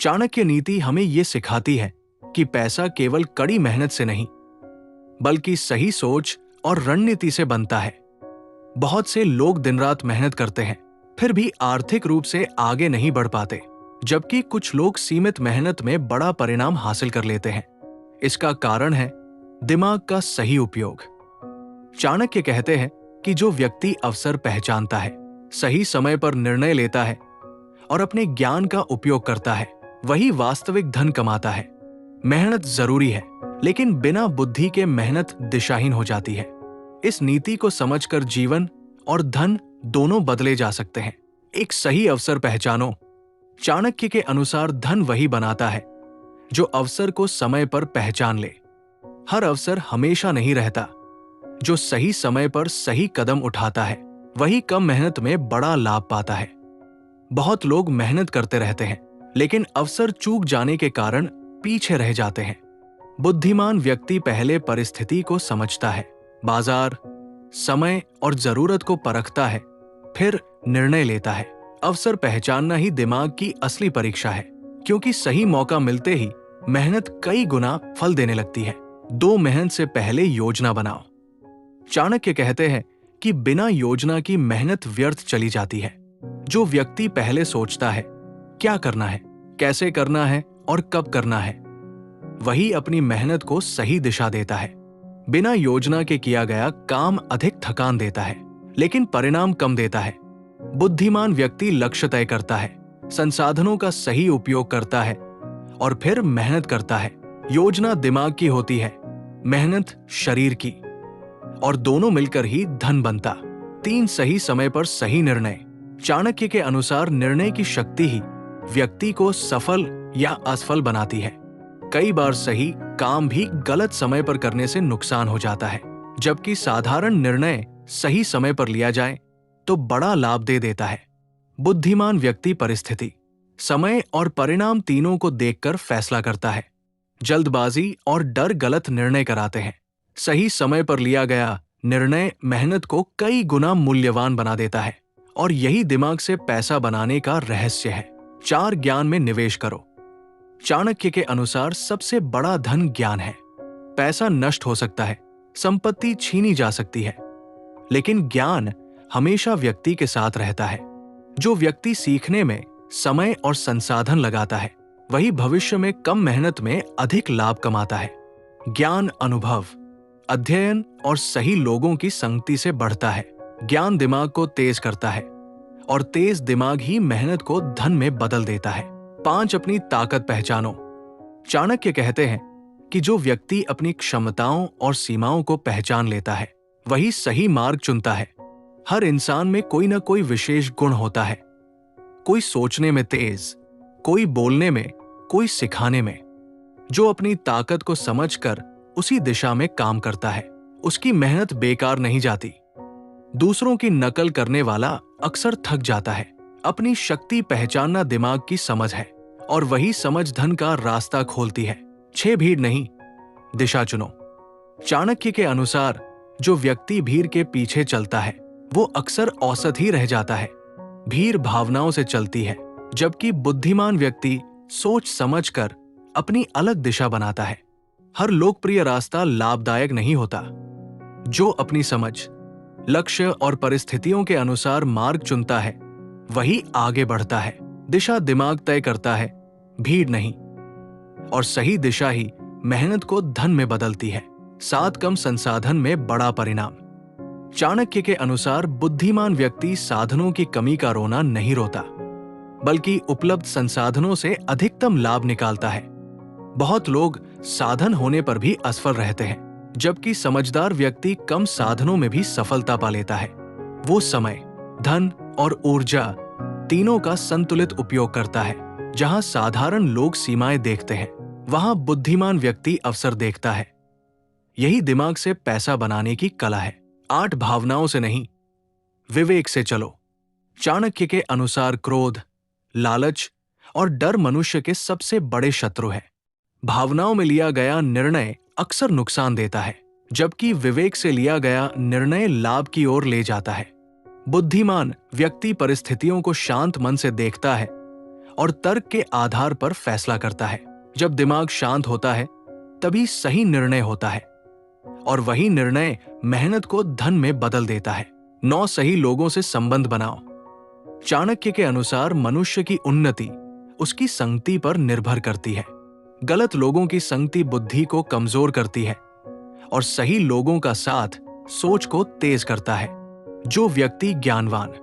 चाणक्य नीति हमें ये सिखाती है कि पैसा केवल कड़ी मेहनत से नहीं, बल्कि सही सोच और रणनीति से बनता है। बहुत से लोग दिन रात मेहनत करते हैं, फिर भी आर्थिक रूप से आगे नहीं बढ़ पाते, जबकि कुछ लोग सीमित मेहनत में बड़ा परिणाम हासिल कर लेते हैं। इसका कारण है दिमाग का सही उपयोग। चाणक्य कहते हैं कि जो व्यक्ति अवसर पहचानता है, सही समय पर निर्णय लेता है और अपने ज्ञान का उपयोग करता है, वही वास्तविक धन कमाता है। मेहनत जरूरी है, लेकिन बिना बुद्धि के मेहनत दिशाहीन हो जाती है। इस नीति को समझकर जीवन और धन दोनों बदले जा सकते हैं। एक सही अवसर पहचानो। चाणक्य के अनुसार धन वही बनाता है जो अवसर को समय पर पहचान ले। हर अवसर हमेशा नहीं रहता। जो सही समय पर सही कदम उठाता है, वही कम मेहनत में बड़ा लाभ पाता है। बहुत लोग मेहनत करते रहते हैं, लेकिन अवसर चूक जाने के कारण पीछे रह जाते हैं। बुद्धिमान व्यक्ति पहले परिस्थिति को समझता है, बाजार, समय और जरूरत को परखता है, फिर निर्णय लेता है। अवसर पहचानना ही दिमाग की असली परीक्षा है, क्योंकि सही मौका मिलते ही मेहनत कई गुना फल देने लगती है। दो मेहनत से पहले योजना बनाओ। चाणक्य कहते हैं कि बिना योजना की मेहनत व्यर्थ चली जाती है। जो व्यक्ति पहले सोचता है क्या करना है, कैसे करना है और कब करना है, वही अपनी मेहनत को सही दिशा देता है। बिना योजना के किया गया काम अधिक थकान देता है, लेकिन परिणाम कम देता है। बुद्धिमान व्यक्ति लक्ष्य तय करता है, संसाधनों का सही उपयोग करता है और फिर मेहनत करता है। योजना दिमाग की होती है, मेहनत शरीर की, और दोनों मिलकर ही धन बनता। 3 सही समय पर सही निर्णय। चाणक्य के अनुसार निर्णय की शक्ति ही व्यक्ति को सफल या असफल बनाती है। कई बार सही काम भी गलत समय पर करने से नुकसान हो जाता है, जबकि साधारण निर्णय सही समय पर लिया जाए तो बड़ा लाभ दे देता है। बुद्धिमान व्यक्ति परिस्थिति, समय और परिणाम तीनों को देखकर फैसला करता है। जल्दबाजी और डर गलत निर्णय कराते हैं। सही समय पर लिया गया निर्णय मेहनत को कई गुना मूल्यवान बना देता है, और यही दिमाग से पैसा बनाने का रहस्य है। 4 ज्ञान में निवेश करो। चाणक्य के अनुसार सबसे बड़ा धन ज्ञान है। पैसा नष्ट हो सकता है, संपत्ति छीनी जा सकती है, लेकिन ज्ञान हमेशा व्यक्ति के साथ रहता है। जो व्यक्ति सीखने में समय और संसाधन लगाता है, वही भविष्य में कम मेहनत में अधिक लाभ कमाता है। ज्ञान अनुभव, अध्ययन और सही लोगों की संगति से बढ़ता है। ज्ञान दिमाग को तेज करता है, और तेज दिमाग ही मेहनत को धन में बदल देता है। 5 अपनी ताकत पहचानो। चाणक्य कहते हैं कि जो व्यक्ति अपनी क्षमताओं और सीमाओं को पहचान लेता है, वही सही मार्ग चुनता है। हर इंसान में कोई न कोई विशेष गुण होता है। कोई सोचने में तेज, कोई बोलने में, कोई सिखाने में। जो अपनी ताकत को समझकर उसी दिशा में काम करता है, उसकी मेहनत बेकार नहीं जाती। दूसरों की नकल करने वाला अक्सर थक जाता है। अपनी शक्ति पहचानना दिमाग की समझ है, और वही समझ धन का रास्ता खोलती है। 6 भीड़ नहीं, दिशा चुनो। चाणक्य के अनुसार जो व्यक्ति भीड़ के पीछे चलता है, वो अक्सर औसत ही रह जाता है। भीड़ भावनाओं से चलती है, जबकि बुद्धिमान व्यक्ति सोच समझकर अपनी अलग दिशा बनाता है। हर लोकप्रिय रास्ता लाभदायक नहीं होता। जो अपनी समझ, लक्ष्य और परिस्थितियों के अनुसार मार्ग चुनता है, वही आगे बढ़ता है। दिशा दिमाग तय करता है, भीड़ नहीं, और सही दिशा ही मेहनत को धन में बदलती है। 7 कम संसाधन में बड़ा परिणाम। चाणक्य के अनुसार बुद्धिमान व्यक्ति साधनों की कमी का रोना नहीं रोता, बल्कि उपलब्ध संसाधनों से अधिकतम लाभ निकालता है। बहुत लोग साधन होने पर भी असफल रहते हैं, जबकि समझदार व्यक्ति कम साधनों में भी सफलता पा लेता है। वो समय, धन और ऊर्जा तीनों का संतुलित उपयोग करता है। जहां साधारण लोग सीमाएं देखते हैं, वहां बुद्धिमान व्यक्ति अवसर देखता है। यही दिमाग से पैसा बनाने की कला है। 8 भावनाओं से नहीं, विवेक से चलो। चाणक्य के अनुसार क्रोध, लालच और डर मनुष्य के सबसे बड़े शत्रु हैं। भावनाओं में लिया गया निर्णय अक्सर नुकसान देता है, जबकि विवेक से लिया गया निर्णय लाभ की ओर ले जाता है। बुद्धिमान व्यक्ति परिस्थितियों को शांत मन से देखता है और तर्क के आधार पर फैसला करता है। जब दिमाग शांत होता है तभी सही निर्णय होता है और वही निर्णय मेहनत को धन में बदल देता है। 9 सही लोगों से संबंध बनाओ। चाणक्य के अनुसार मनुष्य की उन्नति उसकी संगति पर निर्भर करती है। गलत लोगों की संगति बुद्धि को कमजोर करती है और सही लोगों का साथ सोच को तेज करता है। जो व्यक्ति ज्ञानवान,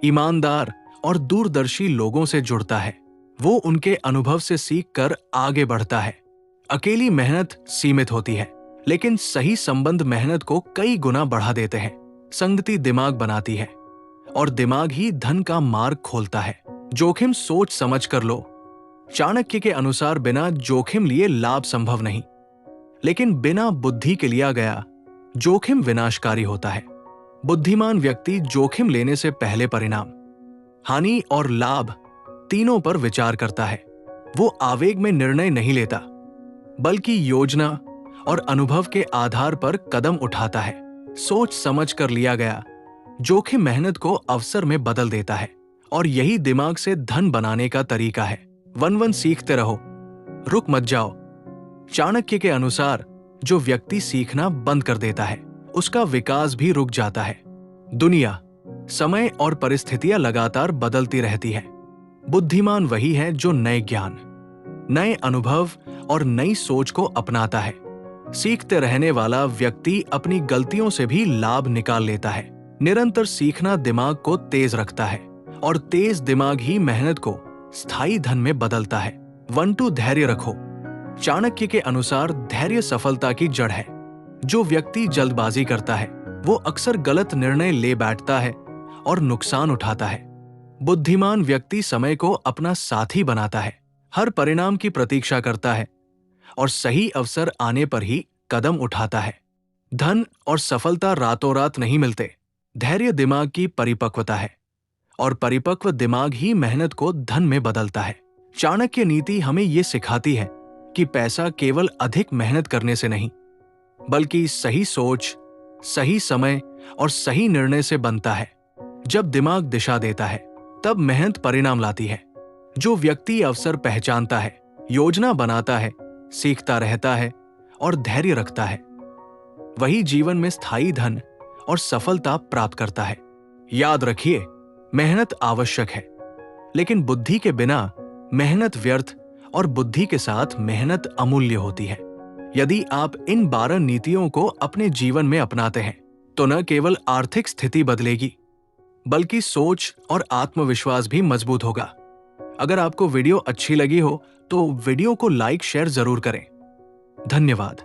ईमानदार और दूरदर्शी लोगों से जुड़ता है वो उनके अनुभव से सीखकर आगे बढ़ता है। अकेली मेहनत सीमित होती है, लेकिन सही संबंध मेहनत को कई गुना बढ़ा देते हैं। संगति दिमाग बनाती है और दिमाग ही धन का मार्ग खोलता है। जोखिम सोच समझ कर लो। चाणक्य के अनुसार बिना जोखिम लिए लाभ संभव नहीं, लेकिन बिना बुद्धि के लिया गया जोखिम विनाशकारी होता है। बुद्धिमान व्यक्ति जोखिम लेने से पहले परिणाम, हानि और लाभ तीनों पर विचार करता है। वो आवेग में निर्णय नहीं लेता, बल्कि योजना और अनुभव के आधार पर कदम उठाता है। सोच समझ कर लिया गया जोखिम मेहनत को अवसर में बदल देता है और यही दिमाग से धन बनाने का तरीका है। वन सीखते रहो, रुक मत जाओ। चाणक्य के अनुसार जो व्यक्ति सीखना बंद कर देता है उसका विकास भी रुक जाता है। दुनिया, समय और परिस्थितियां लगातार बदलती रहती है। बुद्धिमान वही है जो नए ज्ञान, नए अनुभव और नई सोच को अपनाता है। सीखते रहने वाला व्यक्ति अपनी गलतियों से भी लाभ निकाल लेता है। निरंतर सीखना दिमाग को तेज रखता है और तेज दिमाग ही मेहनत को स्थायी धन में बदलता है। 1 धैर्य रखो। चाणक्य के अनुसार धैर्य सफलता की जड़ है। जो व्यक्ति जल्दबाजी करता है वो अक्सर गलत निर्णय ले बैठता है और नुकसान उठाता है। बुद्धिमान व्यक्ति समय को अपना साथी बनाता है, हर परिणाम की प्रतीक्षा करता है और सही अवसर आने पर ही कदम उठाता है। धन और सफलता रातों रात नहीं मिलते। धैर्य दिमाग की परिपक्वता है और परिपक्व दिमाग ही मेहनत को धन में बदलता है। चाणक्य नीति हमें ये सिखाती है कि पैसा केवल अधिक मेहनत करने से नहीं, बल्कि सही सोच, सही समय और सही निर्णय से बनता है। जब दिमाग दिशा देता है तब मेहनत परिणाम लाती है। जो व्यक्ति अवसर पहचानता है, योजना बनाता है, सीखता रहता है और धैर्य रखता है, वही जीवन में स्थायी धन और सफलता प्राप्त करता है। याद रखिए, मेहनत आवश्यक है, लेकिन बुद्धि के बिना मेहनत व्यर्थ और बुद्धि के साथ मेहनत अमूल्य होती है। यदि आप इन 12 नीतियों को अपने जीवन में अपनाते हैं तो न केवल आर्थिक स्थिति बदलेगी, बल्कि सोच और आत्मविश्वास भी मजबूत होगा। अगर आपको वीडियो अच्छी लगी हो तो वीडियो को लाइक शेयर जरूर करें। धन्यवाद।